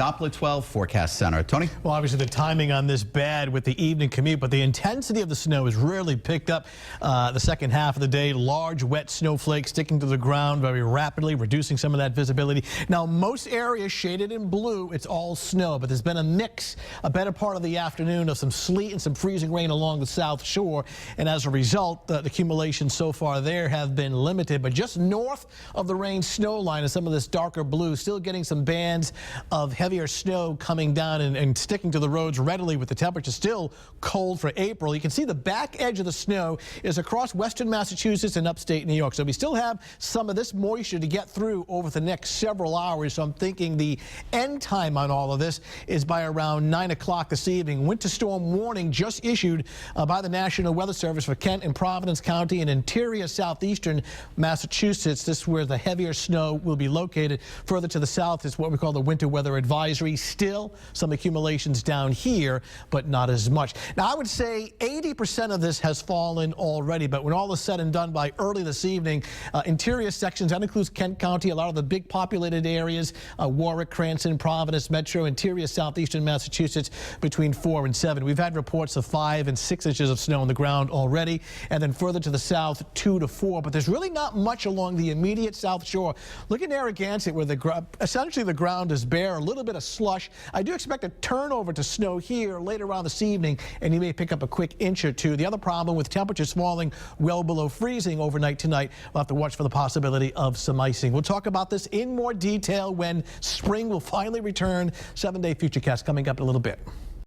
Doppler 12 Forecast Center. Tony? Well, obviously the timing on this bad with the evening commute, but the intensity of the snow has really picked up the second half of the day. Large wet snowflakes sticking to the ground very rapidly, reducing some of that visibility. Now, most areas shaded in blue, it's all snow, but there's been a mix, a better part of the afternoon of some sleet and some freezing rain along the south shore, and as a result, the accumulations so far there have been limited. But just north of the rain snow line is some of this darker blue, still getting some bands of heavier snow coming down and sticking to the roads readily, with the temperature still cold for April. You can see the back edge of the snow is across western Massachusetts and upstate New York. So we still have some of this moisture to get through over the next several hours. So I'm thinking the end time on all of this is by around 9 o'clock this evening. Winter storm warning just issued by the National Weather Service for Kent and Providence County and interior southeastern Massachusetts. This is where the heavier snow will be located. Further to the south is what we call the winter weather advisory. Still some accumulations down here, but not as much. Now, I would say 80% of this has fallen already, but when all is said and done by early this evening, interior sections, that includes Kent County, a lot of the big populated areas, Warwick, Cranston, Providence, Metro, interior southeastern Massachusetts, between 4 and 7. We've had reports of 5 and 6 inches of snow on the ground already, and then further to the south, 2 to 4. But there's really not much along the immediate south shore. Look at Narragansett, where essentially the ground is bare, a little bit of slush. I do expect a turnover to snow here later on this evening, and you may pick up a quick inch or two. The other problem with temperatures falling well below freezing overnight tonight, we'll have to watch for the possibility of some icing. We'll talk about this in more detail when spring will finally return. 7-day Futurecast coming up in a little bit.